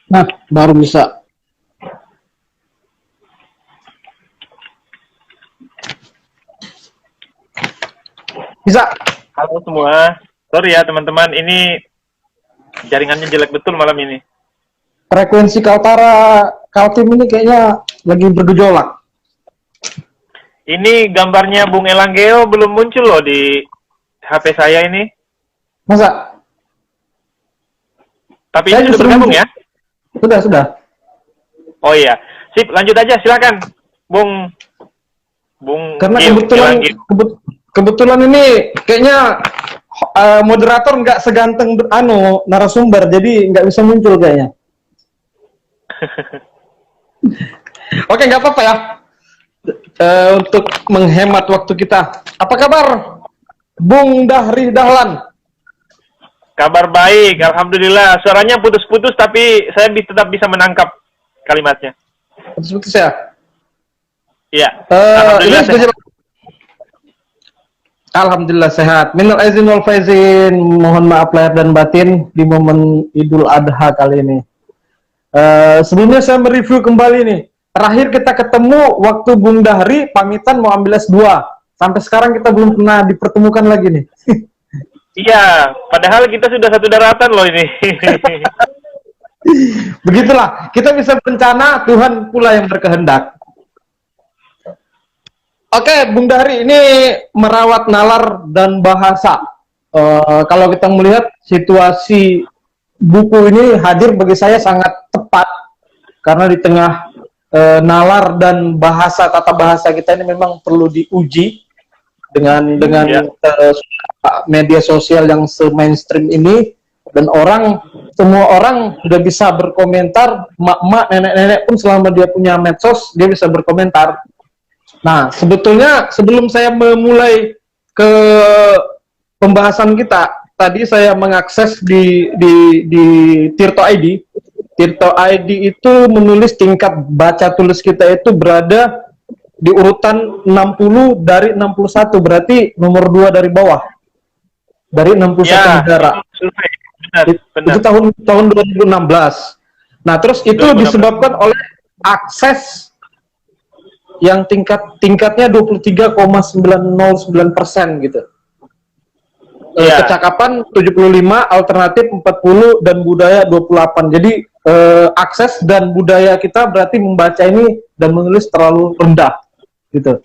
Nah, baru bisa. Bisa. Halo semua. Sorry ya teman-teman, ini jaringannya jelek betul malam ini. Frekuensi Kaltim ini kayaknya lagi bergejolak. Ini gambarnya Bung Elanggeo belum muncul loh di HP saya ini. Masa? Tapi Saya ini sudah justru bergabung ya? Sudah. Oh iya. Sip, lanjut aja silakan. Bung Karena Gio, Elanggeo. kebetulan ini kayaknya moderator nggak seganteng narasumber, jadi nggak bisa muncul kayaknya. Oke, nggak apa-apa ya. Untuk menghemat waktu kita. Apa kabar, Bung Dahri Dahlan? Kabar baik, alhamdulillah. Suaranya putus-putus tapi saya tetap bisa menangkap kalimatnya. Putus-putus ya? Iya. Alhamdulillah sehat. Alhamdulillah sehat. Minal aizin wal faizin. Mohon maaf lahir dan batin di momen Idul Adha kali ini. Sebelumnya saya mereview kembali nih. Terakhir kita ketemu waktu Bung Dahri pamitan mau ambil S2. Sampai sekarang kita belum pernah dipertemukan lagi nih. Iya, padahal kita sudah satu daratan loh ini. Begitulah, kita bisa berencana, Tuhan pula yang berkehendak. Oke, Bung Dahri, ini merawat nalar dan bahasa. Kalau kita melihat situasi buku ini hadir bagi saya sangat tepat, karena di tengah nalar dan bahasa, tata bahasa kita ini memang perlu diuji dengan media sosial yang se-mainstream ini, dan semua orang sudah bisa berkomentar, mak-mak, nenek-nenek pun selama dia punya medsos, dia bisa berkomentar. Nah, sebetulnya sebelum saya memulai ke pembahasan kita, tadi saya mengakses di Tirto ID. Tirto ID itu menulis tingkat baca tulis kita itu berada di urutan 60 dari 61, berarti nomor 2 dari bawah. Dari 61 ya, negara. benar. Itu tahun 2016. Nah, terus itu 2016. Disebabkan oleh akses yang tingkatnya 23,909% gitu. Kecakapan 75, alternatif 40, dan budaya 28. Jadi akses dan budaya kita berarti membaca ini dan menulis terlalu rendah gitu.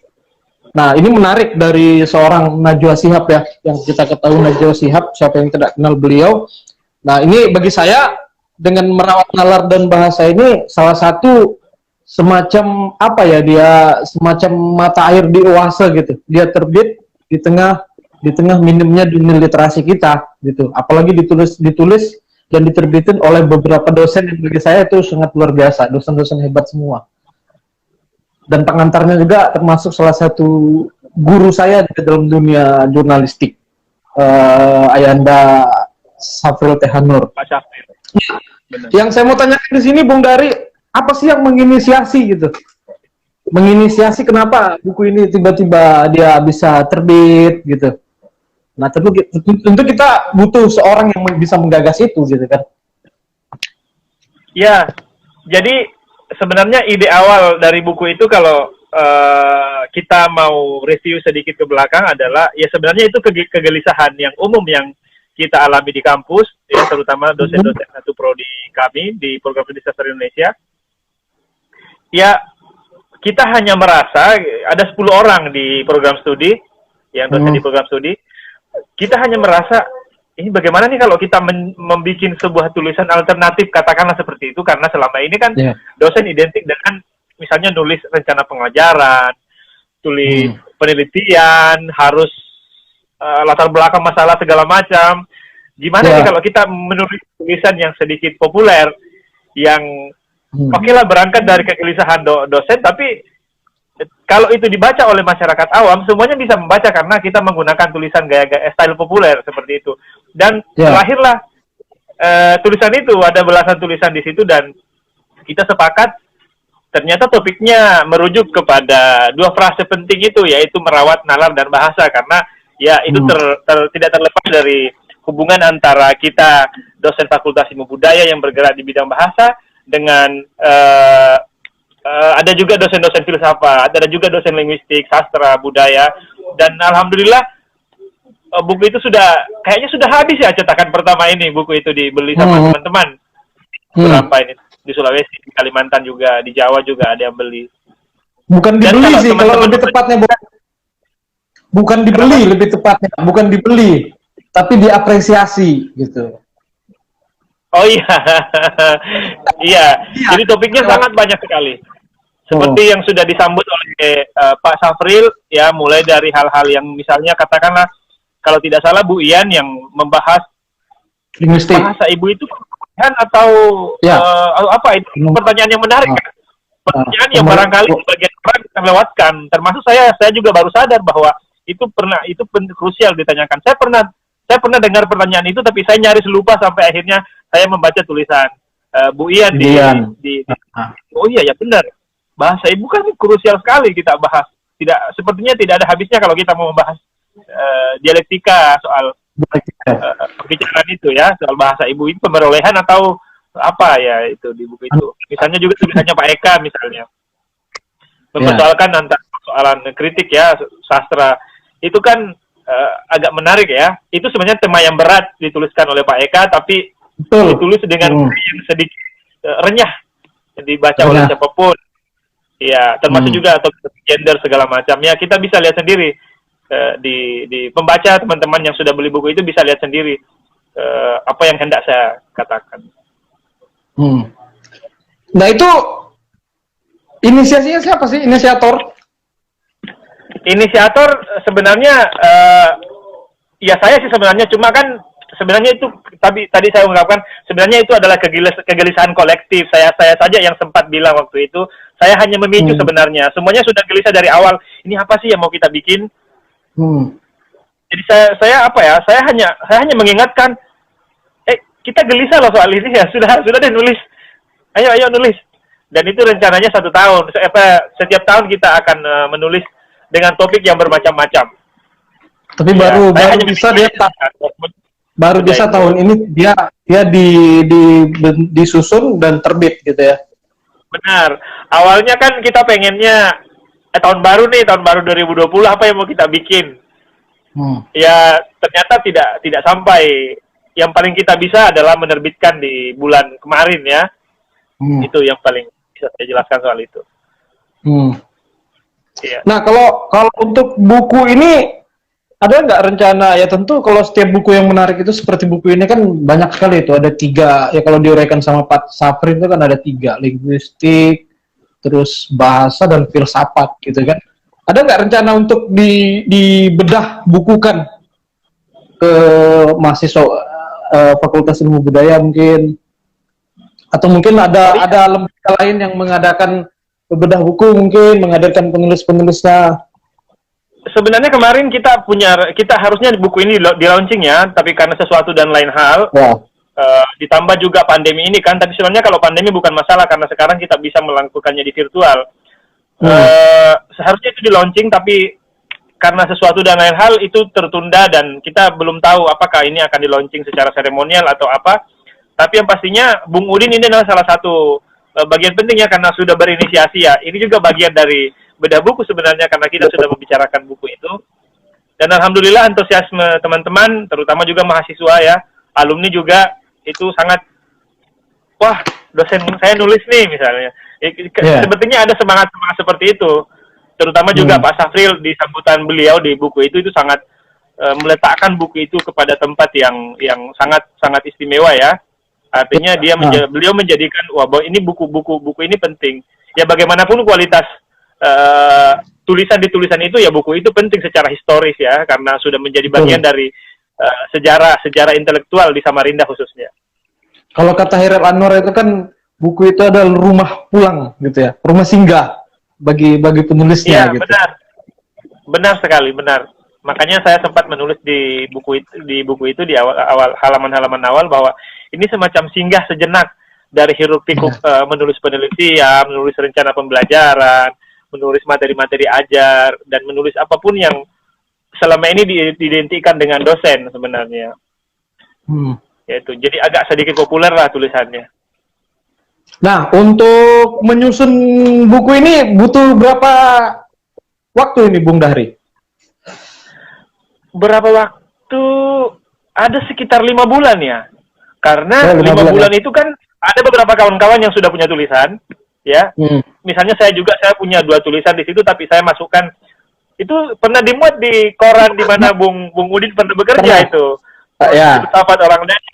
Nah, ini menarik dari seorang Najwa Shihab ya, yang kita ketahui Najwa Shihab, siapa yang tidak kenal beliau. Nah, ini bagi saya dengan merawat nalar dan bahasa ini salah satu semacam apa ya, dia semacam mata air di oase gitu. Dia terbit di tengah minimnya dunia literasi kita gitu. Apalagi ditulis dan diterbitin oleh beberapa dosen yang bagi saya itu sangat luar biasa, dosen-dosen hebat semua. Dan pengantarnya juga termasuk salah satu guru saya di dalam dunia jurnalistik, Ayanda Safril Tehanur. Pak Syafril. Yang saya mau tanyakan di sini, Bung Dahri, apa sih yang menginisiasi gitu? Menginisiasi kenapa buku ini tiba-tiba dia bisa terbit gitu? Nah, tentu kita butuh seorang yang bisa menggagas itu gitu kan? Ya, jadi sebenarnya ide awal dari buku itu kalau kita mau review sedikit ke belakang adalah ya sebenarnya itu kegelisahan yang umum yang kita alami di kampus, ya terutama dosen-dosen satu prodi kami di program studi sastra Indonesia. Ya, kita hanya merasa ada 10 orang di program studi, yang dosen di program studi, kita hanya merasa ini bagaimana nih kalau kita membuat sebuah tulisan alternatif, katakanlah seperti itu, karena selama ini kan dosen identik dengan misalnya nulis rencana pengajaran, tulis penelitian, harus latar belakang masalah segala macam. Gimana nih kalau kita menulis tulisan yang sedikit populer, yang oke lah berangkat dari kegelisahan dosen, tapi kalau itu dibaca oleh masyarakat awam, semuanya bisa membaca karena kita menggunakan tulisan gaya-gaya style populer seperti itu. Dan lahirlah tulisan itu, ada belasan tulisan di situ, dan kita sepakat ternyata topiknya merujuk kepada dua frase penting itu, yaitu merawat nalar dan bahasa, karena ya itu tidak terlepas dari hubungan antara kita dosen Fakultas Ilmu Budaya yang bergerak di bidang bahasa dengan ada juga dosen-dosen filsafat, ada juga dosen linguistik, sastra, budaya, dan alhamdulillah buku itu kayaknya sudah habis ya cetakan pertama ini. Buku itu dibeli sama teman-teman berapa ini di Sulawesi, di Kalimantan juga, di Jawa juga ada yang beli. Bukan Dan dibeli sih, teman-teman kalau lebih tepatnya bukan dibeli, lebih tepatnya bukan dibeli, tapi diapresiasi gitu. Oh iya, iya. Jadi topiknya sangat banyak sekali. Seperti yang sudah disambut oleh Pak Safril, ya, mulai dari hal-hal yang misalnya katakanlah, kalau tidak salah Bu Ian yang membahas Linguistik. bahasa ibu itu kan atau apa itu pertanyaan yang menarik kan? Pertanyaan yang barangkali sebagian orang kita lewatkan, termasuk saya juga baru sadar bahwa itu krusial ditanyakan. Saya pernah dengar pertanyaan itu, tapi saya nyaris lupa sampai akhirnya saya membaca tulisan Bu Ian oh iya ya benar, bahasa ibu kan krusial sekali kita bahas. Sepertinya tidak ada habisnya kalau kita mau membahas dialektika soal perbicaraan itu ya, soal bahasa ibu itu pemerolehan atau apa ya itu di buku itu. Misalnya juga tulisannya Pak Eka misalnya mempersoalkan antara persoalan kritik ya sastra itu kan agak menarik ya. Itu sebenarnya tema yang berat dituliskan oleh Pak Eka, tapi ditulis dengan yang sedikit renyah dibaca oleh siapapun. Ya, termasuk juga atau gender segala macam. Ya, kita bisa lihat sendiri di pembaca teman-teman yang sudah beli buku itu bisa lihat sendiri apa yang hendak saya katakan. Nah itu inisiasinya siapa sih, inisiator? Inisiator sebenarnya ya saya sih sebenarnya, cuma kan sebenarnya itu tadi saya ungkapkan sebenarnya itu adalah kegelisahan kolektif. Saya saja yang sempat bilang waktu itu, saya hanya memicu sebenarnya. Semuanya sudah gelisah dari awal. Ini apa sih yang mau kita bikin? Jadi saya hanya mengingatkan, kita gelisah loh soal ini ya, sudah deh nulis, ayo nulis. Dan itu rencananya 1 tahun. Setiap tahun kita akan menulis dengan topik yang bermacam-macam. Tapi baru bisa tahun ini dia disusun dan terbit gitu ya. Benar. Awalnya kan kita pengennya tahun baru 2020 apa yang mau kita bikin. Ya ternyata tidak sampai. Yang paling kita bisa adalah menerbitkan di bulan kemarin ya. Itu yang paling bisa saya jelaskan soal itu. Ya. Nah kalau untuk buku ini ada nggak rencana, ya tentu kalau setiap buku yang menarik itu seperti buku ini kan banyak sekali, itu ada 3 ya, kalau diuraikan sama Pak Safril itu kan ada 3, linguistik, terus bahasa dan filsafat gitu kan. Ada nggak rencana untuk dibedah bukukan ke mahasiswa Fakultas Ilmu Budaya mungkin, atau mungkin ada lembaga lain yang mengadakan bedah buku, mungkin menghadirkan penulis-penulisnya? Sebenarnya kemarin kita harusnya buku ini di launching ya, tapi karena sesuatu dan lain hal, ditambah juga pandemi ini kan. Tapi sebenarnya kalau pandemi bukan masalah karena sekarang kita bisa melakukannya di virtual. Seharusnya itu di launching, tapi karena sesuatu dan lain hal itu tertunda dan kita belum tahu apakah ini akan di launching secara seremonial atau apa. Tapi yang pastinya Bung Udin ini adalah salah satu bagian penting ya, karena sudah berinisiasi ya. Ini juga bagian dari bedah buku sebenarnya, karena kita sudah membicarakan buku itu. Dan alhamdulillah antusiasme teman-teman, terutama juga mahasiswa ya, alumni juga itu sangat, wah dosen saya nulis nih misalnya. Sebetulnya ada semangat-semangat seperti itu. Terutama juga Pak Safril di sambutan beliau di buku itu sangat meletakkan buku itu kepada tempat yang sangat istimewa ya. Artinya beliau menjadikan bahwa ini buku ini penting. Ya bagaimanapun kualitas tulisan di tulisan itu ya, buku itu penting secara historis ya, karena sudah menjadi bagian dari sejarah intelektual di Samarinda khususnya. Kalau kata Hairil Anwar itu kan buku itu adalah rumah pulang gitu ya, rumah singgah bagi penulisnya. Iya, gitu. Benar sekali, benar. Makanya saya sempat menulis di buku itu di awal halaman-halaman awal bahwa ini semacam singgah sejenak dari hiruk pikuk menulis penelitian, menulis rencana pembelajaran, menulis materi-materi ajar, dan menulis apapun yang selama ini diidentikan dengan dosen sebenarnya. Yaitu jadi agak sedikit populer lah tulisannya. Nah, untuk menyusun buku ini butuh berapa waktu ini, Bung Dahri? Berapa waktu? Ada sekitar 5 bulan ya. Karena Oh, 5 bulan ya. itu kan ada beberapa kawan-kawan yang sudah punya tulisan, ya. Hmm. Misalnya saya punya 2 tulisan di situ, tapi saya masukkan itu pernah dimuat di koran di mana Bung Udin pernah bekerja Pernah. itu. Ya, Filsafat orang Dani.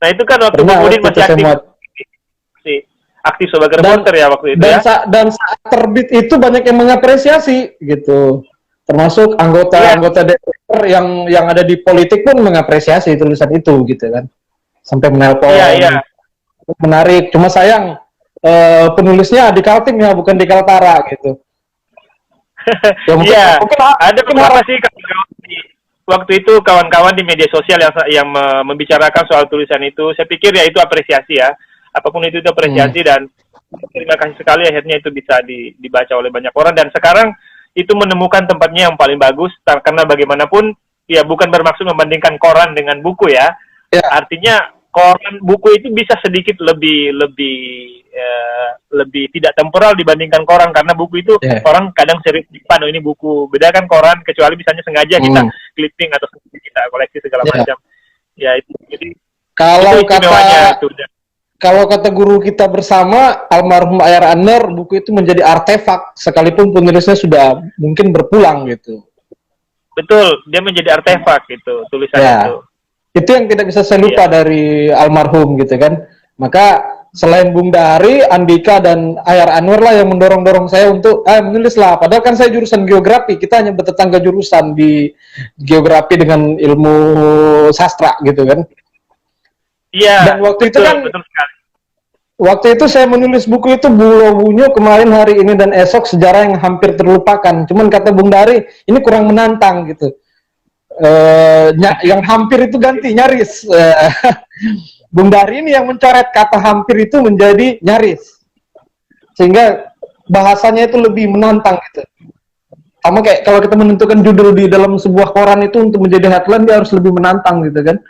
Nah itu kan waktu pernah Bung Udin waktu itu masih saya aktif, muat. aktif sebagai Dan reporter ya waktu itu ya. dan saat terbit itu banyak yang mengapresiasi gitu. Termasuk Iya, anggota-anggota DPR yang ada di politik pun mengapresiasi tulisan itu gitu kan. Sampai iya, iya. menelpon, menarik. Cuma sayang penulisnya di Kaltim ya, bukan di Kaltara gitu. Ya mungkin Iya, mungkin, ada mungkin beberapa harap sih waktu itu kawan-kawan di media sosial yang membicarakan soal tulisan itu. Saya pikir ya itu apresiasi ya. Apapun itu apresiasi dan terima kasih sekali akhirnya itu bisa dibaca oleh banyak orang dan sekarang itu menemukan tempatnya yang paling bagus karena bagaimanapun ya bukan bermaksud membandingkan koran dengan buku ya. ya, Artinya koran buku itu bisa sedikit lebih lebih lebih tidak temporal dibandingkan koran karena buku itu ya. orang kadang sering oh ini buku, beda kan koran kecuali misalnya sengaja kita clipping atau kita koleksi segala Ya. macam ya itu jadi itu Kalau istimewanya kata itu. kalau kata guru kita bersama almarhum Ayar Anwar, buku itu menjadi artefak sekalipun penulisnya sudah mungkin berpulang gitu. Betul, dia menjadi artefak gitu tulisan itu. Ya, itu yang tidak bisa saya lupa Iya. dari almarhum gitu kan. Maka selain Bung Dahri, Andika dan Ayar Anwar lah yang mendorong-dorong saya untuk menulis lah. Padahal kan saya jurusan geografi, kita hanya bertetangga jurusan di geografi dengan ilmu sastra gitu kan. Dan Iya, waktu itu betul, kan, betul sekali. waktu itu saya menulis buku itu Bulo Bunyo kemarin, hari ini dan esok, sejarah yang hampir terlupakan. Cuman kata Bung Dahri, ini kurang menantang gitu. Yang hampir itu ganti nyaris. Bung Dahri ini yang mencoret kata hampir itu menjadi nyaris, sehingga bahasanya itu lebih menantang gitu. Sama kayak kalau kita menentukan judul di dalam sebuah koran itu untuk menjadi headline, dia harus lebih menantang gitu kan.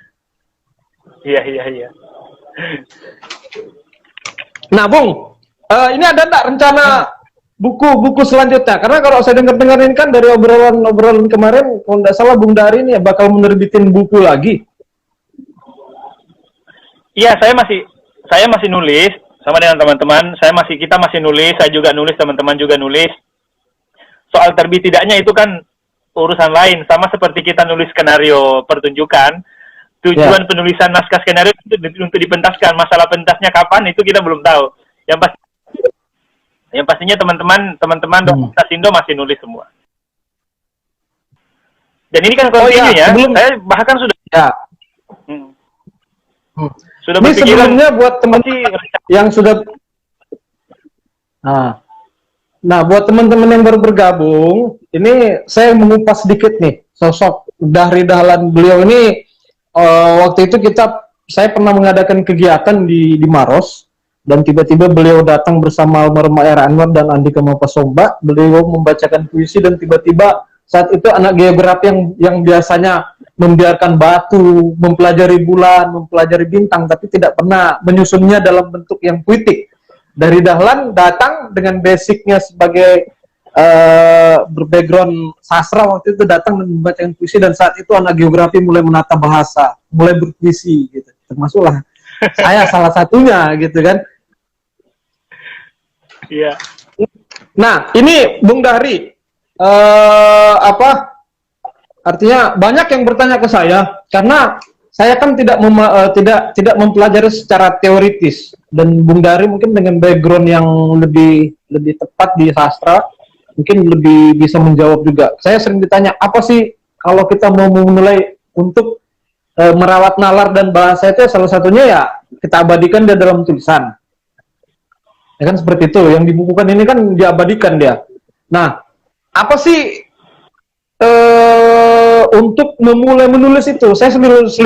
Iya, iya, iya. Nah, Bung, ini ada enggak rencana buku-buku selanjutnya? Karena kalau saya dengar-dengarin kan dari obrolan-obrolan kemarin, kalau nggak salah Bung Dahri ini ya bakal menerbitin buku lagi. Iya, saya masih nulis sama dengan teman-teman. Kita masih nulis, saya juga nulis, teman-teman juga nulis. Soal terbit tidaknya itu kan urusan lain, sama seperti kita nulis skenario pertunjukan. Tujuan penulisan naskah skenario itu untuk dipentaskan. Masalah pentasnya kapan itu kita belum tahu. Yang pastinya teman-teman Tasindo masih nulis semua. Dan ini kan kontinu ya. Saya bahkan sudah sudah ini berpikiran sebelumnya buat teman yang sudah buat teman-teman yang baru bergabung, ini saya mengupas sedikit nih sosok Dahri Dahlan. Beliau ini waktu itu saya pernah mengadakan kegiatan di Maros, dan tiba-tiba beliau datang bersama almarhum Ayar Anwar dan Andika Mapasomba. Beliau membacakan puisi dan tiba-tiba saat itu anak geografi yang biasanya membiarkan batu, mempelajari bulan, mempelajari bintang, tapi tidak pernah menyusunnya dalam bentuk yang puitik. Dari Dahlan datang dengan basicnya sebagai berbackground sastra, waktu itu datang dan membacakan puisi, dan saat itu anak geografi mulai menata bahasa, mulai berpuisi gitu. Termasuklah saya salah satunya gitu kan. Iya. Nah, ini Bung Dahri, artinya banyak yang bertanya ke saya karena saya kan tidak mempelajari secara teoritis, dan Bung Dahri mungkin dengan background yang lebih tepat di sastra mungkin lebih bisa menjawab juga. Saya sering ditanya, apa sih kalau kita mau memulai untuk merawat nalar dan bahasa itu, salah satunya ya kita abadikan dia dalam tulisan. Ya kan seperti itu, yang dibukukan ini kan diabadikan dia. Nah, apa sih untuk memulai menulis itu? Saya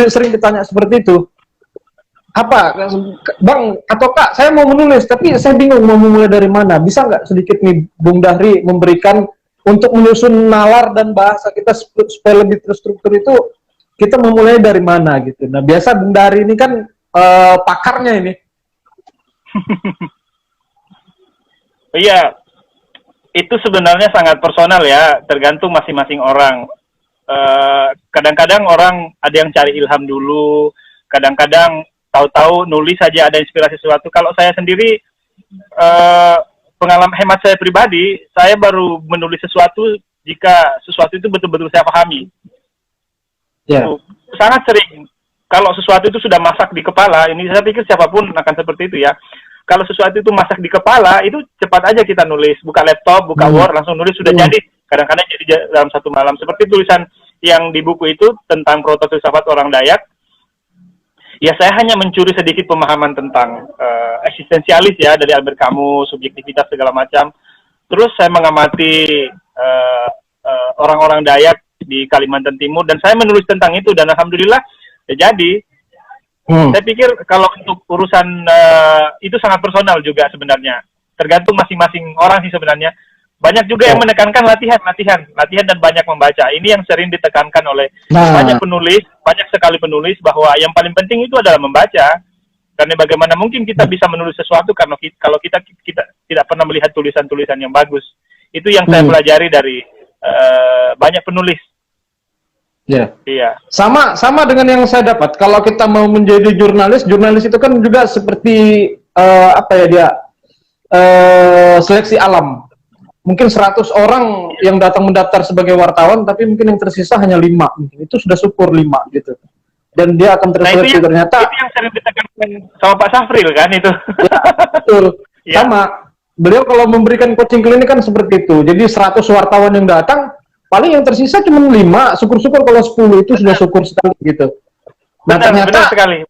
sering ditanya seperti itu. Apa, Bang atau Kak, saya mau menulis tapi saya bingung mau memulai dari mana. Bisa nggak sedikit nih Bung Dahri memberikan untuk menyusun nalar dan bahasa kita supaya lebih terstruktur itu, kita memulai dari mana gitu. Nah, biasa Bung Dahri ini kan pakarnya ini. Iya, itu sebenarnya sangat personal ya, tergantung masing-masing orang. Kadang-kadang orang ada yang cari ilham dulu, kadang-kadang tahu-tahu nulis saja ada inspirasi sesuatu. Kalau saya sendiri, pengalaman hemat saya pribadi, saya baru menulis sesuatu jika sesuatu itu betul-betul saya pahami. Ya. Sangat sering, kalau sesuatu itu sudah masak di kepala, ini saya pikir siapapun akan seperti itu ya. Kalau sesuatu itu masak di kepala, itu cepat aja kita nulis. Buka laptop, buka Word, langsung nulis, sudah jadi. Kadang-kadang jadi dalam satu malam. Seperti tulisan yang di buku itu tentang Proto Filsafat Orang Dayak. Ya, saya hanya mencuri sedikit pemahaman tentang eksistensialis ya, dari Albert Camus, subjektivitas segala macam. Terus saya mengamati orang-orang Dayak di Kalimantan Timur, dan saya menulis tentang itu, dan alhamdulillah ya jadi. Saya pikir kalau untuk urusan itu sangat personal juga sebenarnya. Tergantung masing-masing orang sih sebenarnya. Banyak juga yang menekankan latihan dan banyak membaca. Ini yang sering ditekankan oleh banyak penulis, banyak sekali penulis, bahwa yang paling penting itu adalah membaca. Karena bagaimana mungkin kita bisa menulis sesuatu kalau kita tidak pernah melihat tulisan-tulisan yang bagus. Itu yang saya pelajari dari banyak penulis. Ya. Iya. Sama dengan yang saya dapat. Kalau kita mau menjadi jurnalis itu kan juga seperti seleksi alam. Mungkin 100 orang yang datang mendaftar sebagai wartawan, tapi mungkin yang tersisa hanya 5. Itu sudah syukur 5 gitu. Dan dia akan terseleksi ternyata. Itu yang sering ditekankan sama Pak Safril kan itu. Ya, betul. Ya. Sama. Beliau kalau memberikan coaching klinik kan seperti itu. Jadi 100 wartawan yang datang, paling yang tersisa cuma 5, syukur-syukur kalau 10 itu sudah syukur sekali gitu. Nah, ternyata sekali.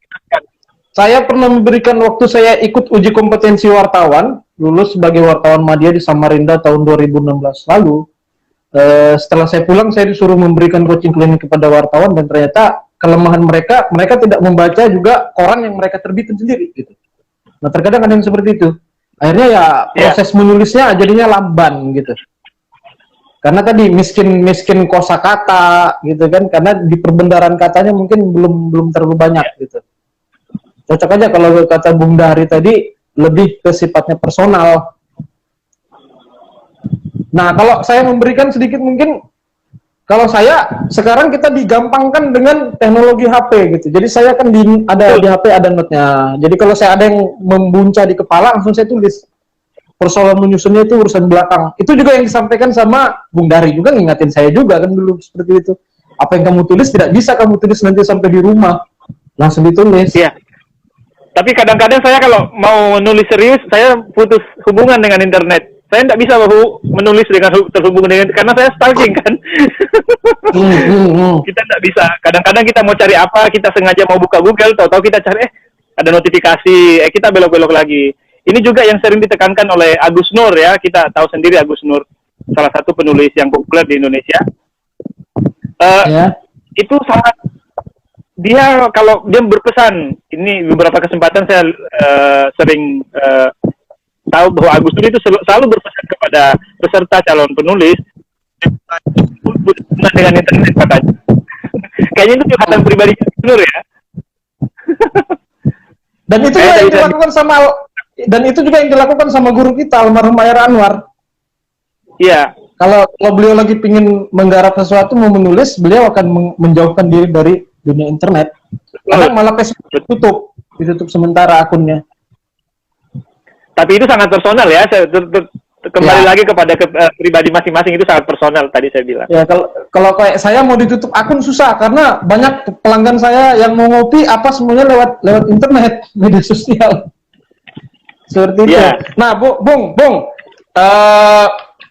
Saya pernah memberikan waktu saya ikut uji kompetensi wartawan, lulus sebagai wartawan media di Samarinda tahun 2016 lalu. Setelah saya pulang, saya disuruh memberikan coaching klinik kepada wartawan, dan ternyata kelemahan mereka tidak membaca juga koran yang mereka terbitin sendiri gitu. Nah, terkadang ada yang seperti itu. Akhirnya ya proses menulisnya jadinya lamban gitu. Karena tadi miskin kosakata gitu kan, karena di perbendaharaan katanya mungkin belum terlalu banyak gitu. Cocok aja kalau kata Bung Dahri tadi, lebih ke sifatnya personal. Nah, kalau saya memberikan sedikit mungkin, kalau saya sekarang kita digampangkan dengan teknologi HP gitu. Jadi saya kan ada di HP ada note-nya. Jadi kalau saya ada yang membunca di kepala, langsung saya tulis. Persoalan menyusunnya itu urusan belakang. Itu juga yang disampaikan sama Bung Dahri juga, ngingatin saya juga kan dulu seperti itu. Apa yang kamu tulis tidak bisa kamu tulis nanti sampai di rumah. Langsung ditulis. Iya. Tapi kadang-kadang saya kalau mau nulis serius, saya putus hubungan dengan internet. Saya tidak bisa menulis dengan terhubung dengan, karena saya stalking kan. Kita tidak bisa. Kadang-kadang kita mau cari apa, kita sengaja mau buka Google, tahu-tahu kita cari, ada notifikasi, kita belok-belok lagi. Ini juga yang sering ditekankan oleh Agus Nur ya. Kita tahu sendiri Agus Nur, salah satu penulis yang populer di Indonesia. Itu sangat, dia kalau dia berpesan, ini beberapa kesempatan saya sering tahu bahwa Agus Nur itu selalu berpesan kepada peserta calon penulis dengan internet katanya. Kayaknya itu curhatan pribadi Agus Nur ya. Dan itu juga yang dilakukan sama guru kita almarhum Ayar Anwar. Iya. Kalau beliau lagi pingin menggarap sesuatu, mau menulis, beliau akan menjauhkan diri dari dunia internet. Kadang malah Facebook ditutup sementara akunnya. Tapi itu sangat personal ya. Kembali lagi kepada pribadi masing-masing, itu sangat personal tadi saya bilang. Ya, kalau kayak saya mau ditutup akun susah, karena banyak pelanggan saya yang mau ngopi apa semuanya lewat internet, media sosial. Seperti itu. Nah, Bung,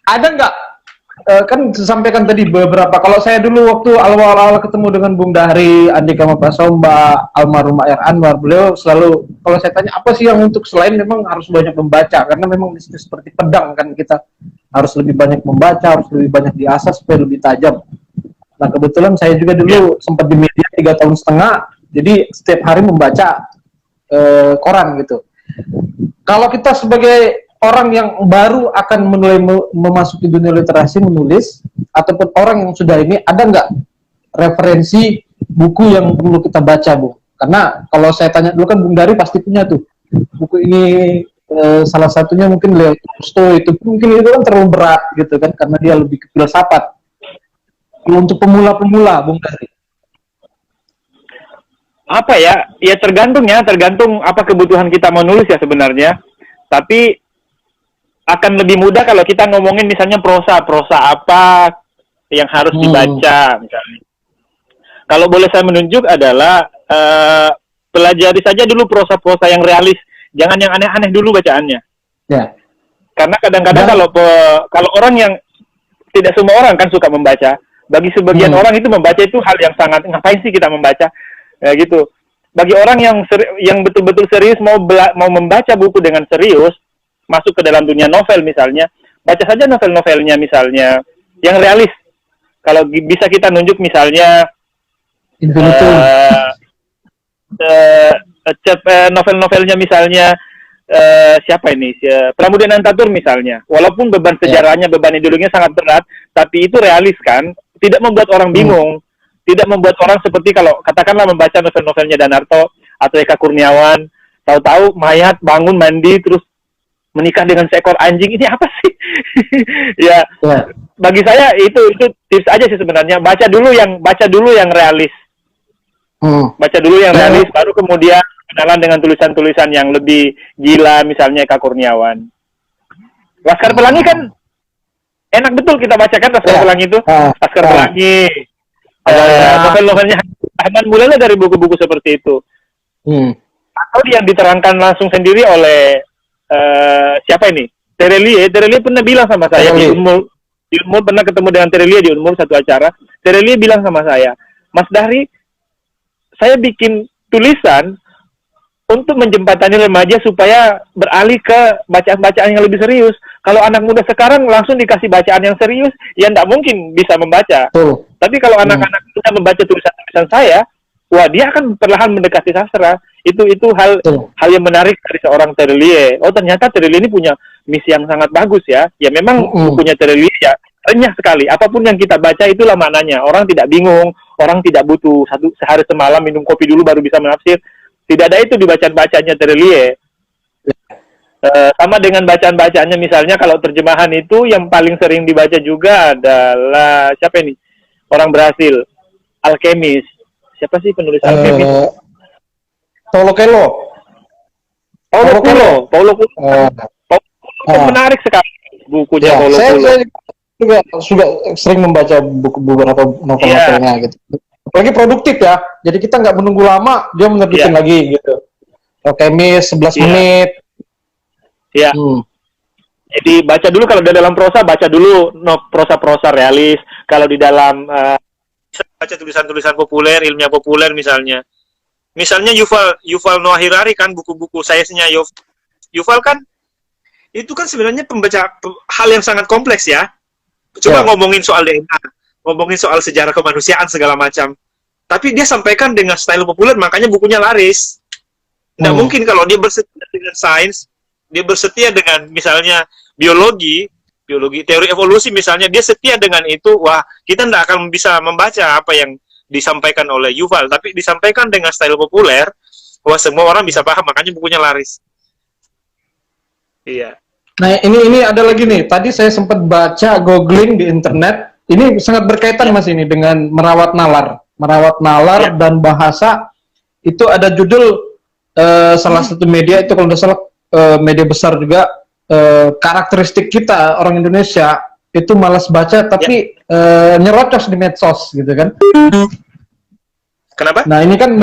ada nggak? Kan disampaikan tadi beberapa. Kalau saya dulu waktu awal-awal ketemu dengan Bung Dahri, Andika Mapasomba, almarhum Ayar Anwar, beliau selalu, kalau saya tanya apa sih yang untuk, selain memang harus banyak membaca, karena memang seperti pedang kan, kita harus lebih banyak membaca, harus lebih banyak diasah supaya lebih tajam. Nah, kebetulan saya juga dulu sempat di media 3 tahun setengah, jadi setiap hari membaca koran gitu. Kalau kita sebagai orang yang baru akan mulai memasuki dunia literasi, menulis, ataupun orang yang sudah ini, ada nggak referensi buku yang perlu kita baca, Bu? Karena kalau saya tanya dulu kan Bung Dahri pasti punya tuh buku ini salah satunya mungkin Leo Tolstoy, itu mungkin itu kan terlalu berat gitu kan, karena dia lebih ke filsafat. Kalau untuk pemula-pemula, Bung Dari. Apa ya? Ya tergantung apa kebutuhan kita mau nulis ya sebenarnya. Tapi akan lebih mudah kalau kita ngomongin misalnya prosa apa yang harus dibaca misalnya. Kalau boleh saya menunjuk adalah pelajari saja dulu prosa-prosa yang realis, jangan yang aneh-aneh dulu bacaannya. Ya. Karena kadang-kadang kalau orang yang tidak semua orang kan suka membaca. Bagi sebagian orang itu membaca itu hal yang sangat, ngapain sih kita membaca? Ya gitu. Bagi orang yang betul-betul serius mau membaca buku dengan serius, masuk ke dalam dunia novel misalnya, baca saja novel-novelnya misalnya yang realis. Kalau bisa kita nunjuk misalnya novel-novelnya misalnya siapa ini? Pramudian Antatur misalnya. Walaupun beban sejarahnya, beban ideologinya sangat berat, tapi itu realis kan, tidak membuat orang bingung, tidak membuat orang seperti kalau katakanlah membaca novel-novelnya Danarto atau Eka Kurniawan, tahu-tahu mayat bangun mandi terus menikah dengan seekor anjing, ini apa sih? Ya, bagi saya itu tips aja sih sebenarnya. Baca dulu yang realis. Baca dulu yang realis, baru kemudian kenalan dengan tulisan-tulisan yang lebih gila, misalnya Eka Kurniawan. Laskar Pelangi kan enak betul kita bacakan Laskar Pelangi itu. Laskar Pelangi. Novel-novelnya Ahmad mulailah dari buku-buku seperti itu. Atau yang diterangkan langsung sendiri oleh siapa ini? Terelie pernah bilang sama saya di Unmul pernah ketemu dengan Terelie di Unmul satu acara. Terelie bilang sama saya, Mas Dahri, saya bikin tulisan untuk menjembatani remaja supaya beralih ke bacaan-bacaan yang lebih serius. Kalau anak muda sekarang langsung dikasih bacaan yang serius, ya tidak mungkin bisa membaca. Tapi kalau anak-anak muda membaca tulisan-tulisan saya, wah dia akan perlahan mendekati sastra. Itu hal yang menarik dari seorang Terelie. Oh ternyata Terelie ini punya misi yang sangat bagus ya. Ya memang bukunya Terelie ya renyah sekali. Apapun yang kita baca itulah maknanya. Orang tidak bingung, orang tidak butuh sehari semalam minum kopi dulu baru bisa menafsir. Tidak ada itu di bacaan-bacaannya Terelie. Sama dengan bacaan-bacaannya misalnya kalau terjemahan itu yang paling sering dibaca juga adalah siapa ini? Orang Brasil, Alkemis. Siapa sih penulis Alkemis? Paulo Coelho. Paulo Coelho menarik sekali bukunya Paulo Coelho. Saya juga sering membaca beberapa novel-novelnya gitu. Apalagi produktif ya. Jadi kita nggak menunggu lama, dia menerbitin lagi gitu. Alkemis 11 menit. Iya. Jadi baca dulu kalau di dalam prosa, baca dulu prosa-prosa realis. Kalau di dalam baca tulisan-tulisan populer, ilmiah populer misalnya. Misalnya Yuval Noah Harari kan buku-buku sainsnya Yuval kan itu kan sebenarnya pembaca hal yang sangat kompleks ya. Coba ngomongin soal DNA, ngomongin soal sejarah kemanusiaan segala macam. Tapi dia sampaikan dengan style populer, makanya bukunya laris. Nah mungkin kalau dia bersetia dengan sains, dia bersetia dengan misalnya biologi teori evolusi misalnya, dia setia dengan itu, wah kita tidak akan bisa membaca apa yang disampaikan oleh Yuval, tapi disampaikan dengan style populer, wah semua orang bisa paham, makanya bukunya laris. Iya. Nah ini ada lagi nih, tadi saya sempat baca googling di internet, ini sangat berkaitan Mas ini dengan merawat nalar dan bahasa. Itu ada judul salah satu media itu kalau tidak salah media besar juga, karakteristik kita orang Indonesia itu malas baca tapi nyerocos di medsos gitu kan. Kenapa? Nah ini kan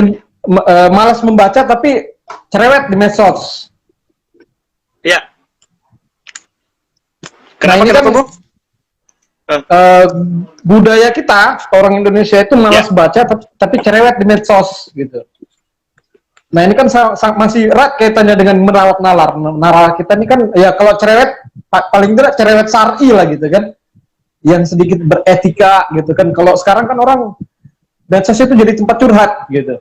malas membaca tapi cerewet di medsos. Ya. Nah ini kan budaya kita orang Indonesia itu malas baca tapi cerewet di medsos gitu. Nah ini kan masih erat kaitannya dengan merawat nalar. Nalar kita ini kan ya kalau cerewet paling tidak cerewet syar'i lah gitu kan, yang sedikit beretika gitu kan. Kalau sekarang kan orang medsos itu jadi tempat curhat gitu.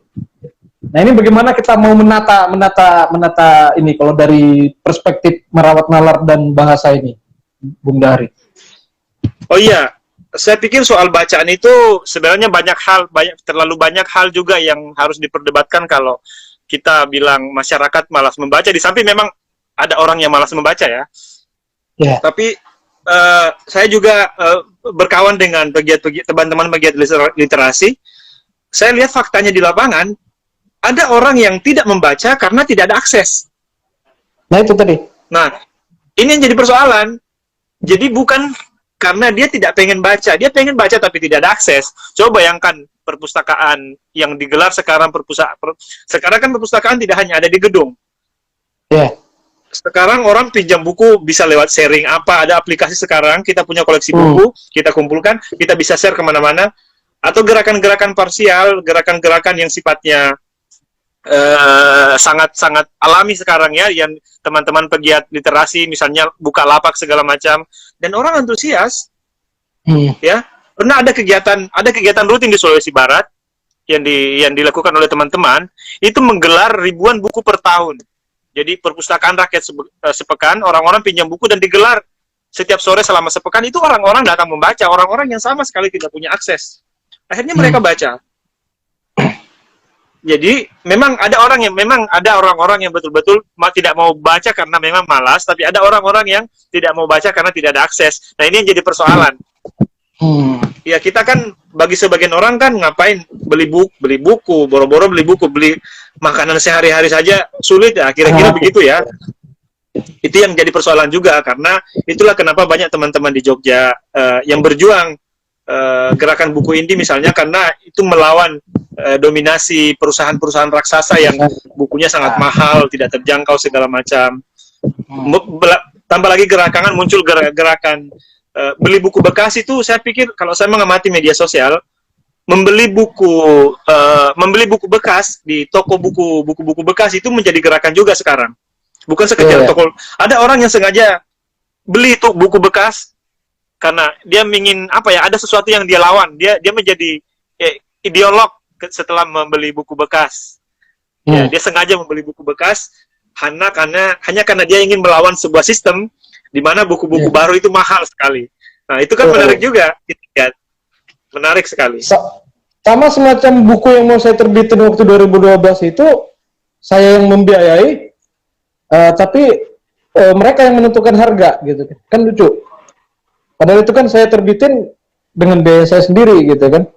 Nah ini bagaimana kita mau menata ini kalau dari perspektif merawat nalar dan bahasa ini, Bung Dahri? Oh iya, saya pikir soal bacaan itu sebenarnya terlalu banyak hal juga yang harus diperdebatkan kalau kita bilang masyarakat malas membaca, di samping memang ada orang yang malas membaca ya. Tapi saya juga berkawan dengan teman-teman pegiat literasi. Saya lihat faktanya di lapangan, ada orang yang tidak membaca karena tidak ada akses. Nah itu tadi. Nah, ini yang jadi persoalan. Jadi bukan karena dia tidak pengen baca, dia pengen baca tapi tidak ada akses. Coba bayangkan perpustakaan yang digelar sekarang, sekarang kan perpustakaan tidak hanya ada di gedung. Sekarang orang pinjam buku bisa lewat sharing ada aplikasi sekarang, kita punya koleksi buku, kita kumpulkan, kita bisa share kemana-mana, atau gerakan-gerakan parsial, gerakan-gerakan yang sifatnya sangat-sangat alami sekarang ya, yang teman-teman pegiat literasi misalnya buka lapak segala macam, dan orang antusias. Ya, pernah ada kegiatan rutin di Sulawesi Barat yang dilakukan oleh teman-teman, itu menggelar ribuan buku per tahun. Jadi perpustakaan rakyat sepekan, orang-orang pinjam buku dan digelar setiap sore selama sepekan, itu orang-orang datang membaca, orang-orang yang sama sekali tidak punya akses. Akhirnya mereka baca. Jadi memang ada orang-orang yang betul-betul tidak mau baca karena memang malas, tapi ada orang-orang yang tidak mau baca karena tidak ada akses. Nah, ini yang jadi persoalan. Ya, kita kan bagi sebagian orang kan ngapain beli buku, boro-boro beli buku, beli makanan sehari-hari saja sulit ya, kira-kira begitu ya. Itu yang jadi persoalan juga, karena itulah kenapa banyak teman-teman di Jogja yang berjuang gerakan buku indie misalnya, karena itu melawan dominasi perusahaan-perusahaan raksasa yang bukunya sangat mahal, tidak terjangkau segala macam. Tambah lagi muncul gerakan beli buku bekas. Itu saya pikir, kalau saya mengamati media sosial, membeli buku bekas di toko buku bekas itu menjadi gerakan juga sekarang. Bukan sekedar toko. Ada orang yang sengaja beli tuh buku bekas karena dia ingin ada sesuatu yang dia lawan. Dia menjadi ideolog setelah membeli buku bekas. Ya, dia sengaja membeli buku bekas hanya karena dia ingin melawan sebuah sistem di mana buku-buku baru itu mahal sekali. Nah, itu kan menarik juga. Menarik sekali. Sama semacam buku yang mau saya terbitin waktu 2012 itu, saya yang membiayai, tapi mereka yang menentukan harga, gitu kan lucu. Padahal itu kan saya terbitin dengan biaya saya sendiri, gitu kan.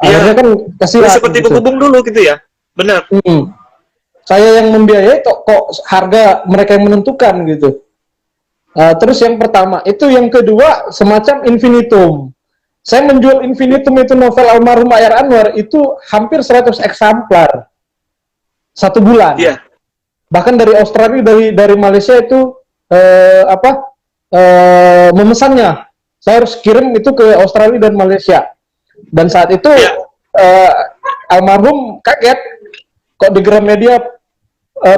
Akhirnya kan kasihan. Seperti buku bung dulu gitu ya, benar. Saya yang membiayai, kok harga mereka yang menentukan gitu. Terus yang pertama itu, yang kedua semacam infinitum. Saya menjual infinitum itu, novel almarhum Ayar Anwar, itu hampir 100 eksemplar 1 bulan. Bahkan dari Australia, dari Malaysia itu memesannya. Saya harus kirim itu ke Australia dan Malaysia. Dan saat itu almarhum kaget kok di Gramedia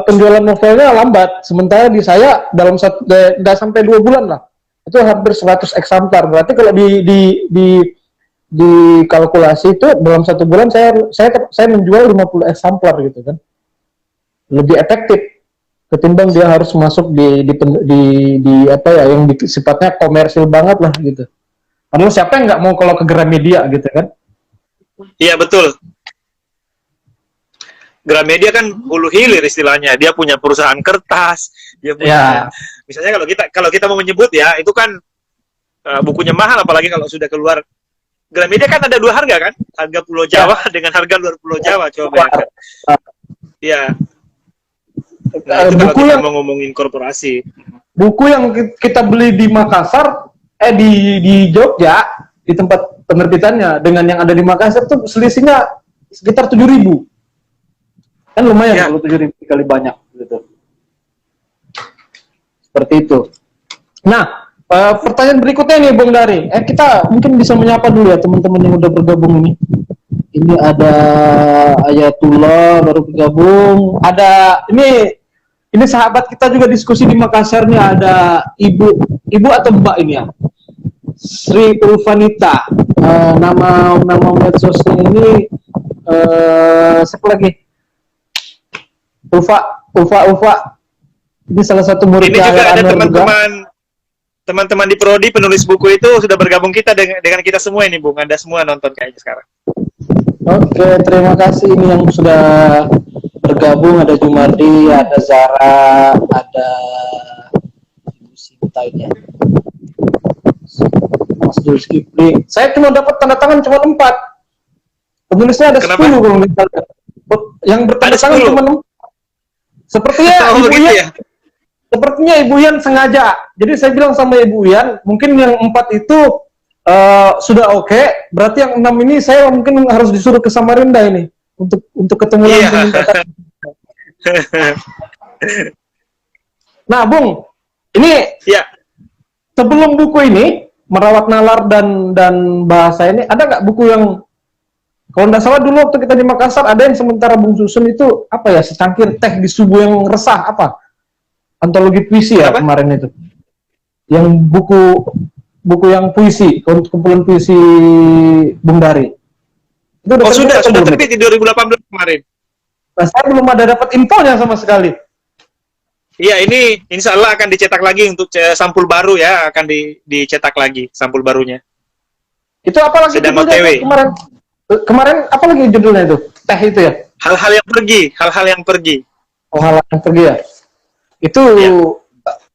penjualan novelnya lambat, sementara di saya dalam nggak sampai 2 bulan lah itu hampir 100 eksemplar. Berarti kalau di kalkulasi itu dalam 1 bulan saya menjual 50 eksemplar gitu kan, lebih efektif ketimbang dia harus masuk di yang sifatnya komersil banget lah gitu. Padahal siapa yang nggak mau kalau ke Gramedia gitu kan? Iya, betul. Gramedia kan hulu hilir istilahnya. Dia punya perusahaan kertas, dia punya misalnya kalau kita mau menyebut ya, itu kan bukunya mahal, apalagi kalau sudah keluar. Gramedia kan ada 2 harga kan? Harga Pulau Jawa dengan harga luar Pulau Jawa, coba ya. Iya. Nah, itu kalau kita mau ngomongin korporasi. Buku yang kita beli di Makassar, di Jogja, di tempat penerbitannya dengan yang ada di Makassar tuh selisihnya sekitar 7.000. Kan lumayan kalau 7.000 kali banyak gitu. Seperti itu. Nah, pertanyaan berikutnya nih Bung Dari. Kita mungkin bisa menyapa dulu ya teman-teman yang udah bergabung ini. Ini ada Ayatullah baru bergabung. Ada ini sahabat kita juga diskusi di Makassar nih, ada ibu atau mbak ini ya, Sri Ulfanita. Nama medsosnya ini siapa lagi? Ulfa. Ini salah satu murid. Ini juga ada teman-teman di Prodi penulis buku itu sudah bergabung dengan kita semua ini, Bung. Anda semua nonton kayaknya sekarang. Oke, terima kasih ini yang sudah bergabung, ada Jumardi, ada Zara, ada Ibu Sinta ini, Mas Zulkifli. Saya cuma dapat tanda tangan cuma 4. Penulisnya ada Kenapa? 10 kalau misalnya. Yang bertanda Ada tangan 10? cuma 6. Sepertinya Oh, Ibu begitu Yan, ya? sepertinya Ibu Yan sengaja. Jadi saya bilang sama Ibu Yan, mungkin yang 4 itu sudah oke. Berarti yang 6 ini saya mungkin harus disuruh ke Samarinda ini untuk ketemu Iya. langsung. Nah, Bung, ini Ya, sebelum buku ini Merawat Nalar dan Bahasa ini, ada nggak buku yang, kalau nggak salah dulu waktu kita di Makassar ada yang sementara Bung Susun itu apa ya, secangkir teh di subuh yang resah, apa antologi puisi ya Kenapa? kemarin itu, yang buku yang puisi, kumpulan puisi Bung Dari itu udah terbit sudah atau belum terbit itu? di 2018 kemarin. Nah, saya belum ada dapat infonya sama sekali. Iya, ini insya Allah akan dicetak lagi untuk sampul baru ya, akan dicetak lagi sampul barunya. Itu apa lagi Sedang judulnya OTW. tuh kemarin apa lagi judulnya itu, teh itu ya? Hal-hal yang pergi, hal-hal yang pergi. Oh, hal yang pergi ya. Itu Ya.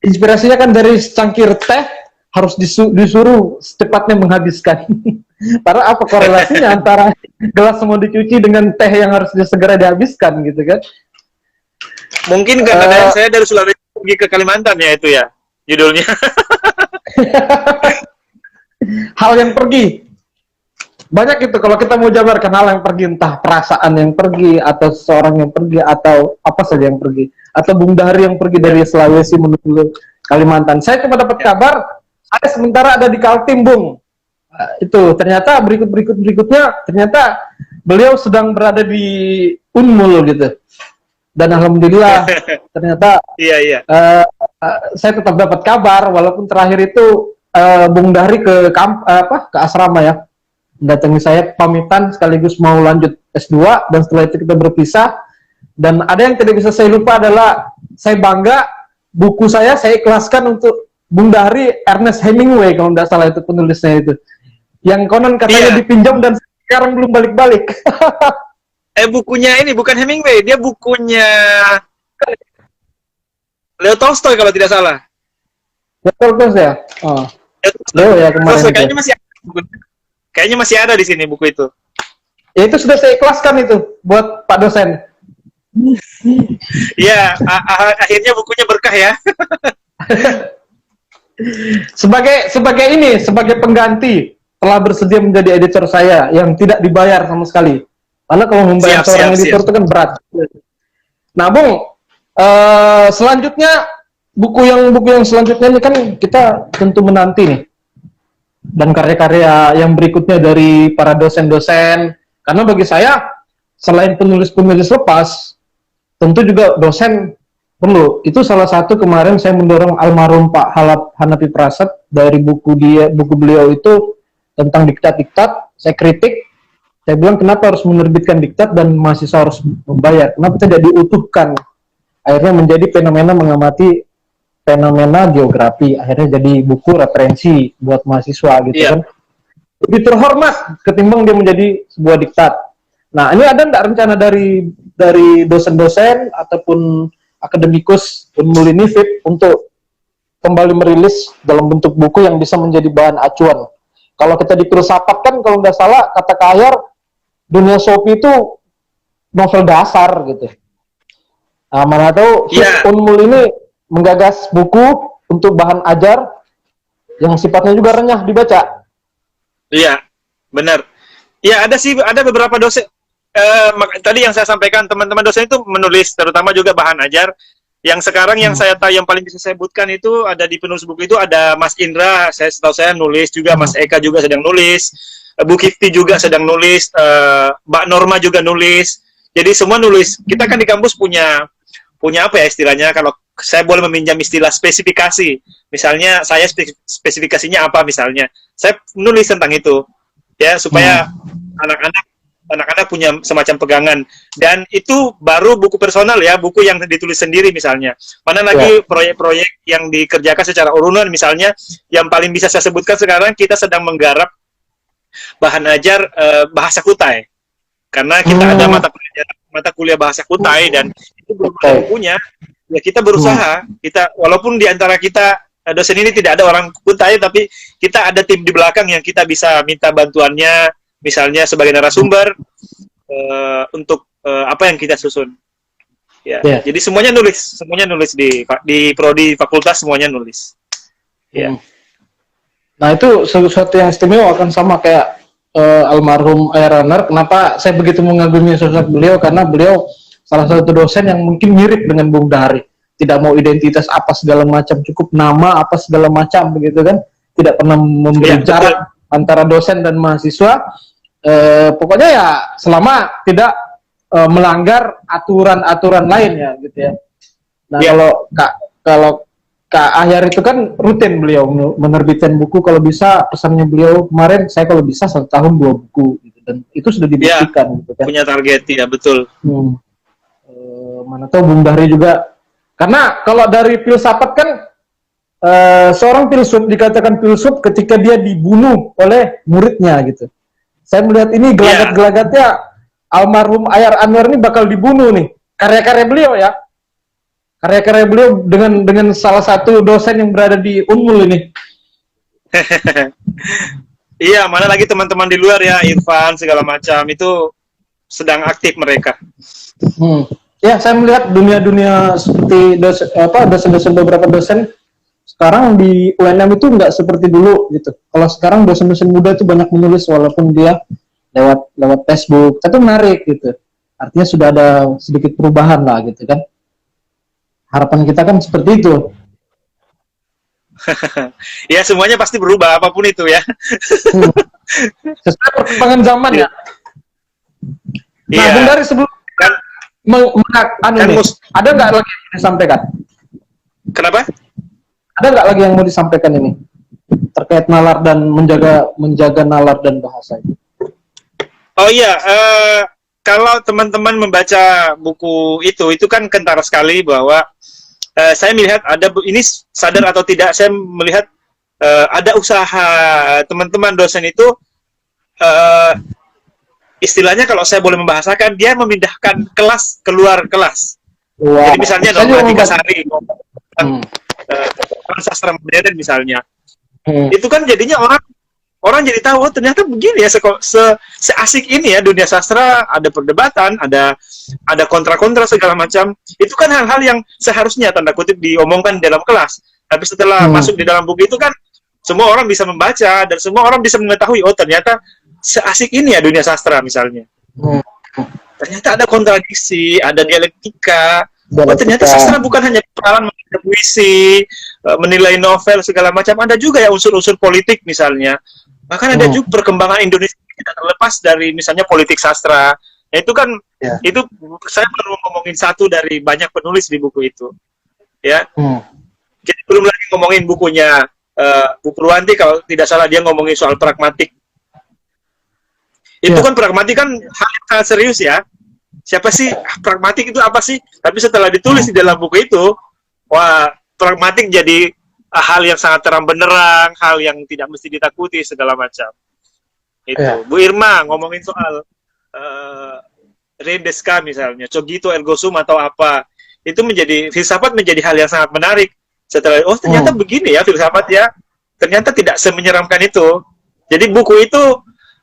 inspirasinya kan dari secangkir teh harus disuruh secepatnya menghabiskan. Karena apa korelasinya antara gelas mau dicuci dengan teh yang harus segera dihabiskan gitu kan? Mungkin karena saya dari Sulawesi pergi ke Kalimantan ya itu ya judulnya. Hal yang pergi. Banyak itu kalau kita mau jabarkan hal yang pergi, entah perasaan yang pergi atau seseorang yang pergi atau apa saja yang pergi, atau Bung Dahri yang pergi dari Sulawesi menuju Kalimantan. Saya cuma dapat kabar saya sementara ada di Kaltim, Bung. Itu ternyata berikutnya ternyata beliau sedang berada di Unmul gitu. Dan alhamdulillah ternyata Iya. saya tetap dapat kabar walaupun terakhir itu Bung Dahri ke asrama ya, datangi saya pamitan sekaligus mau lanjut S2, dan setelah itu kita berpisah. Dan ada yang tidak bisa saya lupa adalah saya bangga buku saya ikhlaskan untuk Bung Dahri, Ernest Hemingway kalau tidak salah itu penulisnya itu, yang konon katanya dipinjam dan sekarang belum balik-balik. Bukunya ini bukan Hemingway, dia bukunya Leo Tolstoy kalau tidak salah. Betul terus ya. Oh. Leo ya kemarin. Kayaknya masih ada di sini buku itu. Ya itu sudah saya ikhlaskan itu buat Pak dosen. Iya, akhirnya bukunya berkah ya. sebagai pengganti telah bersedia menjadi editor saya yang tidak dibayar sama sekali. Karena kalau membayar seorang editor itu kan berat. Nah, Bung, selanjutnya buku yang selanjutnya ini kan kita tentu menanti nih. Dan karya-karya yang berikutnya dari para dosen-dosen, karena bagi saya selain penulis-penulis lepas, tentu juga dosen perlu. Itu salah satu kemarin saya mendorong almarhum Pak Hanapi Prasad dari buku beliau itu tentang diktat-diktat. Saya kritik, saya bilang kenapa harus menerbitkan diktat dan mahasiswa harus membayar, kenapa tidak diutuhkan. Akhirnya menjadi fenomena mengamati fenomena geografi, akhirnya jadi buku referensi buat mahasiswa gitu kan. Lebih terhormat ketimbang dia menjadi sebuah diktat. Nah, ini ada enggak rencana dari dosen-dosen ataupun akademikus Unmul ini FIP untuk kembali merilis dalam bentuk buku yang bisa menjadi bahan acuan? Kalau kita di filsafat kan kalau nggak salah kata Kayar, dunia Sophie itu novel dasar gitu. Nah, mana tahu Unmul ini menggagas buku untuk bahan ajar yang sifatnya juga renyah dibaca. Iya, benar. Ya, ada beberapa dosen. Tadi yang saya sampaikan, teman-teman dosen itu menulis, terutama juga bahan ajar. Yang sekarang yang saya tahu yang paling bisa saya sebutkan itu ada di penulis buku itu ada Mas Indra, setahu saya nulis juga, Mas Eka juga sedang nulis, Bu Kifti juga sedang nulis, Mbak Norma juga nulis. Jadi semua nulis. Kita kan di kampus punya apa ya istilahnya, kalau saya boleh meminjam istilah spesifikasi. Misalnya saya spesifikasinya apa misalnya. Saya nulis tentang itu. Ya, supaya anak-anak punya semacam pegangan. Dan itu baru buku personal ya, buku yang ditulis sendiri misalnya. Mana lagi proyek-proyek yang dikerjakan secara urunan misalnya, yang paling bisa saya sebutkan sekarang kita sedang menggarap bahan ajar bahasa Kutai. karena kita ada mata kuliah bahasa Kutai dan itu belum ada bukunya. Ya kita berusaha, kita walaupun di antara kita dosen ini tidak ada orang Kutai, tapi kita ada tim di belakang yang kita bisa minta bantuannya, misalnya sebagai narasumber untuk apa yang kita susun. Ya, jadi semuanya nulis di prodi fakultas semuanya nulis. Ya. Nah itu sesuatu yang istimewa kan, sama kayak almarhum Ayah Ranar. Kenapa saya begitu mengagumi sosok beliau? Karena beliau salah satu dosen yang mungkin mirip dengan Bung Dahri. Tidak mau identitas apa segala macam, cukup nama apa segala macam begitu kan. Tidak pernah memberi jarak antara dosen dan mahasiswa. Pokoknya ya selama tidak melanggar aturan-aturan lain ya gitu ya. Nah kalau Kak Ahyar itu kan rutin beliau menerbitkan buku, kalau bisa pesannya beliau kemarin, saya kalau bisa 1 tahun 2 buku gitu, dan itu sudah dibuktikan gitu kan. Punya target ya, betul. Mana tahu Bung Dahri juga, karena kalau dari filsafat kan seorang filsuf dikatakan filsuf ketika dia dibunuh oleh muridnya gitu. Saya melihat ini gelagat-gelagatnya almarhum Ayar Anwar ini bakal dibunuh nih, karya-karya beliau ya. Karya-karya beliau dengan salah satu dosen yang berada di Unmul ini. Iya, mana lagi teman-teman di luar ya, Irfan segala macam itu sedang aktif mereka. Ya, saya melihat dunia-dunia seperti dosen-dosen beberapa dosen sekarang di UNM itu nggak seperti dulu gitu. Kalau sekarang dosen-dosen muda itu banyak menulis walaupun dia lewat Facebook, itu menarik gitu. Artinya sudah ada sedikit perubahan lah gitu kan. Harapan kita kan seperti itu. Ya semuanya pasti berubah apapun itu ya. Sesuai perkembangan zaman ya. Nah, Bung Dahri sebelum ada nggak lagi yang disampaikan? Kenapa? Ada nggak lagi yang mau disampaikan ini terkait nalar dan menjaga nalar dan bahasa itu? Oh iya, kalau teman-teman membaca buku itu kan kentara sekali bahwa saya melihat ini sadar atau tidak, saya melihat ada usaha teman-teman dosen itu istilahnya kalau saya boleh membahasakan, dia memindahkan kelas keluar kelas. Wow. Jadi misalnya Normatika Sari, sastra modern misalnya, itu kan jadinya orang jadi tahu, oh ternyata begini ya, seasik ini ya dunia sastra, ada perdebatan, ada kontra-kontra segala macam. Itu kan hal-hal yang seharusnya tanda kutip diomongkan di dalam kelas. Tapi setelah masuk di dalam buku itu kan semua orang bisa membaca dan semua orang bisa mengetahui, oh ternyata seasik ini ya dunia sastra misalnya. Ternyata ada kontradiksi, ada dialektika. Oh, ternyata sastra bukan hanya persoalan menilai puisi, menilai novel segala macam, ada juga ya unsur-unsur politik misalnya. Bahkan ada juga perkembangan Indonesia tidak terlepas dari misalnya politik sastra. Nah, itu kan itu saya baru ngomongin satu dari banyak penulis di buku itu. Ya. Jadi belum lagi ngomongin bukunya Bu Purwanti, kalau tidak salah dia ngomongin soal pragmatik. Itu kan pragmatik kan hal yang sangat serius ya. Siapa sih pragmatik itu apa sih? Tapi setelah ditulis di dalam buku itu, wah, pragmatik jadi hal yang sangat terang benderang, hal yang tidak mesti ditakuti segala macam. Itu. Bu Irma ngomongin soal Redeska misalnya, cogito ergo sum atau apa. Itu filsafat menjadi hal yang sangat menarik. Setelah ternyata begini ya filsafat ya. Ternyata tidak semenyeramkan itu. Jadi buku itu,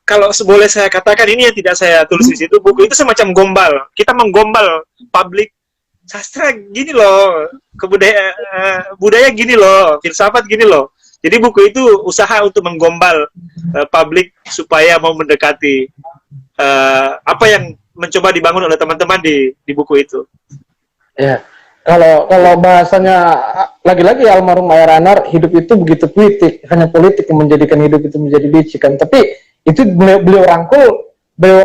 kalau boleh saya katakan, ini yang tidak saya tulis di situ, buku itu semacam gombal. Kita menggombal publik, sastra gini loh, budaya gini loh, filsafat gini loh. Jadi buku itu usaha untuk menggombal publik supaya mau mendekati apa yang mencoba dibangun oleh teman-teman di buku itu. Ya, kalau bahasanya lagi-lagi almarhum Ayar Ranar, hidup itu begitu politik, hanya politik yang menjadikan hidup itu menjadi bisikan. Tapi itu beliau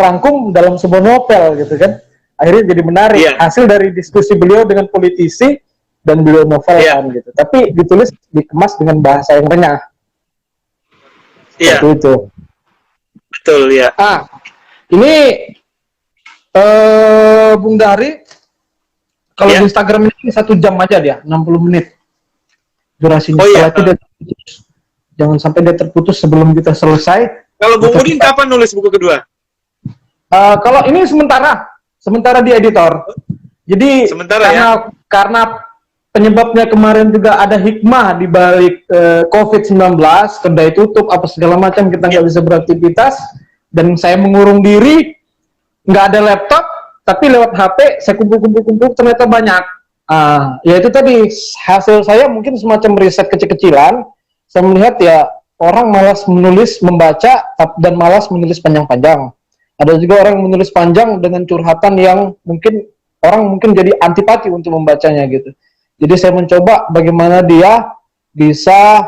rangkum dalam sebuah novel gitu kan. Akhirnya jadi menarik, hasil dari diskusi beliau dengan politisi dan beliau novelkan gitu. Tapi ditulis, dikemas dengan bahasa yang renyah. Seperti itu. Betul ya. Ini Bung Dahri, kalau di Instagram ini 1 jam aja dia, 60 menit durasinya. Jangan sampai dia terputus sebelum kita selesai. Kalau Bung Udin kapan nulis buku kedua? Kalau ini sementara di editor. Jadi Sementara karena penyebabnya kemarin juga ada hikmah di balik COVID-19, kedai tutup apa segala macam, kita nggak bisa beraktivitas, dan saya mengurung diri, nggak ada laptop, tapi lewat HP saya kumpul ternyata banyak. Ya itu tadi hasil saya mungkin semacam riset kecil-kecilan. Saya melihat ya orang malas membaca dan malas menulis panjang-panjang. Ada juga orang menulis panjang dengan curhatan yang orang mungkin jadi antipati untuk membacanya gitu. Jadi saya mencoba bagaimana dia bisa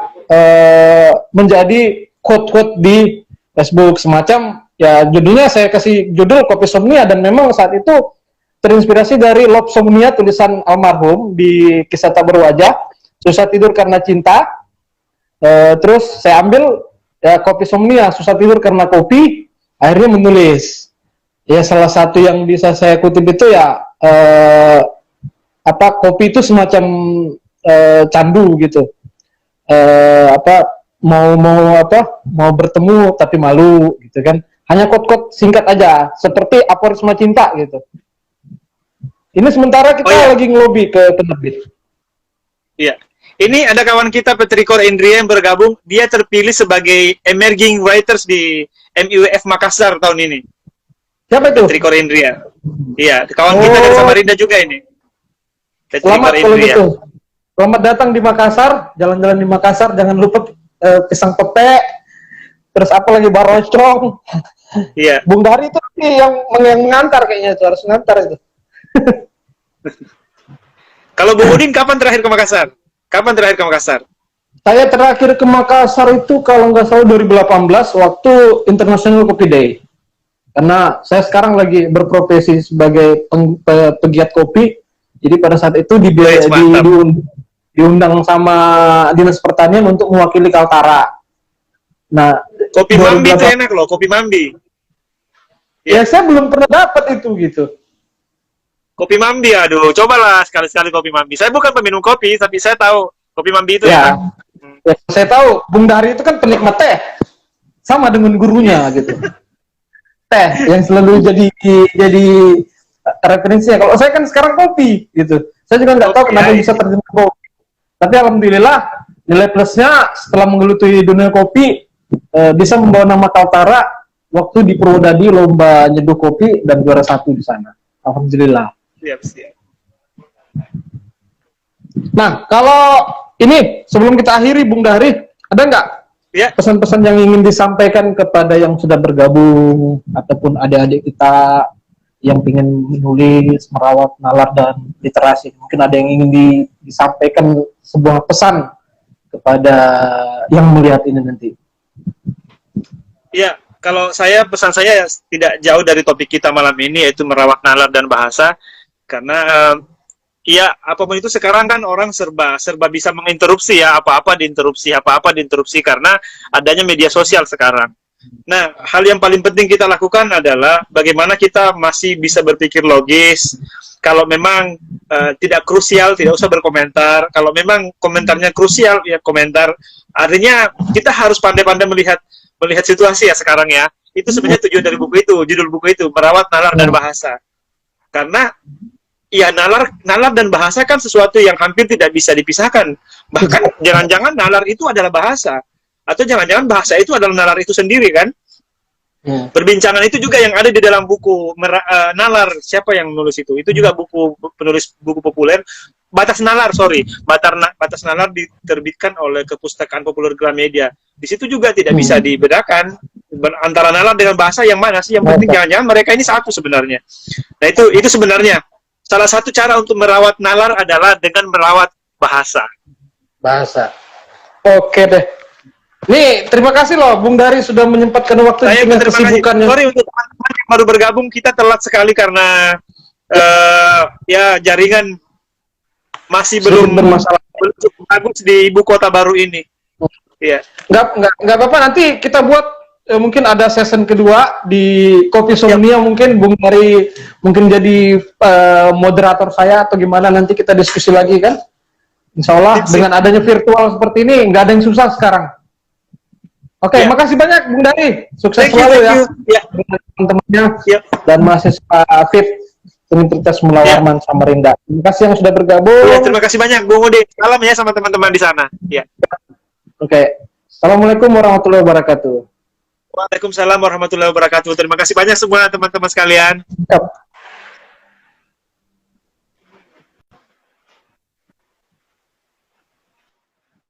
menjadi quote-quote di Facebook semacam, ya judulnya saya kasih judul Kopi Somnia, dan memang saat itu terinspirasi dari Love Somnia tulisan almarhum di Kisah Tak Berwajah, susah tidur karena cinta. Terus saya ambil ya Kopi Somnia, susah tidur karena kopi, akhirnya menulis. Ya salah satu yang bisa saya kutip itu ya kopi itu semacam candu gitu. Mau bertemu tapi malu gitu kan. Hanya quote-quote singkat aja, seperti aforisma cinta gitu. Ini sementara kita lagi ngelobi ke penerbit. Iya. Ini ada kawan kita Petrikor Indria yang bergabung, dia terpilih sebagai Emerging Writers di MIWF Makassar tahun ini. Siapa itu? Petrikor Indria. Iya, kawan kita dari Samarinda juga ini. Selamat kalau gitu. Selamat datang di Makassar, jalan-jalan di Makassar, jangan lupa pisang pepe, terus apa lagi barocong. Iya. Bung Dari itu yang ngantar kayaknya, itu harus ngantar itu. Kalau Bung Udin kapan terakhir ke Makassar? Saya terakhir ke Makassar itu kalau nggak salah 2018 waktu International Coffee Day. Karena saya sekarang lagi berprofesi sebagai pegiat kopi. Jadi pada saat itu diundang sama Dinas Pertanian untuk mewakili Kaltara. Nah, kopi Mambi itu enak loh, kopi Mambi. Ya saya belum pernah dapat itu gitu. Kopi Mambi, aduh, cobalah sekali-sekali kopi Mambi. Saya bukan peminum kopi, tapi saya tahu kopi Mambi itu ya. enak. Ya, saya tahu Bung Dari itu kan penikmat teh, sama dengan gurunya gitu. Teh yang selalu jadi referensinya. Kalau saya kan sekarang kopi gitu. Saya juga nggak tahu kenapa bisa terjun ke kopi. Tapi alhamdulillah nilai plusnya setelah menggeluti dunia kopi bisa membawa nama Kaltara waktu di Purwodadi lomba nyeduh kopi dan juara 1 di sana. Alhamdulillah. Siap. Nah, kalau ini sebelum kita akhiri, Bung Dari, ada nggak pesan-pesan yang ingin disampaikan kepada yang sudah bergabung ataupun adik-adik kita yang ingin menulis, merawat nalar dan literasi? Mungkin ada yang ingin disampaikan sebuah pesan kepada yang melihat ini nanti. Iya, kalau pesan saya tidak jauh dari topik kita malam ini, yaitu merawat nalar dan bahasa. Karena apapun itu sekarang kan orang serba bisa menginterupsi ya, apa-apa diinterupsi karena adanya media sosial sekarang. Nah, hal yang paling penting kita lakukan adalah bagaimana kita masih bisa berpikir logis. Kalau memang tidak krusial, tidak usah berkomentar. Kalau memang komentarnya krusial, ya komentar. Artinya kita harus pandai-pandai melihat situasi ya sekarang ya. Itu sebenarnya tujuan dari buku itu, judul buku itu, merawat nalar dan bahasa. Karena ya nalar dan bahasa kan sesuatu yang hampir tidak bisa dipisahkan. Bahkan jangan-jangan nalar itu adalah bahasa. Atau jangan-jangan bahasa itu adalah nalar itu sendiri kan? Perbincangan itu juga yang ada di dalam buku Nalar. Siapa yang menulis itu? Itu juga penulis buku populer. Batas Nalar diterbitkan oleh Kepustakaan Populer Gramedia. Di situ juga tidak bisa dibedakan antara nalar dengan bahasa yang mana sih. Yang penting jangan-jangan mereka ini satu sebenarnya. Nah itu sebenarnya salah satu cara untuk merawat nalar adalah dengan merawat bahasa. Oke deh. Nih, terima kasih loh Bung Dari sudah menyempatkan waktu di tengah kesibukannya. Sorry untuk teman-teman yang baru bergabung, kita telat sekali karena jaringan masih belum cukup bagus di ibu kota baru ini. Iya. Nggak apa-apa, nanti kita buat mungkin ada season kedua di Kopi Somnia. Mungkin Bung Dari mungkin jadi moderator saya atau gimana, nanti kita diskusi lagi kan. Insya Allah dengan adanya virtual seperti ini nggak ada yang susah sekarang. Oke, Ya. makasih banyak Bung Dari. Sukses Thank you, selalu thank ya. you. Ya. Dengan teman-temannya Ya. dan mahasiswa aktif Universitas Mula Ya. Warman Samarinda. Terima kasih yang sudah bergabung. Ya, terima kasih banyak Bung Udin. Salam ya sama teman-teman di sana. Ya. Oke. Assalamualaikum warahmatullahi wabarakatuh. Waalaikumsalam warahmatullahi wabarakatuh. Terima kasih banyak semua teman-teman sekalian. Siap.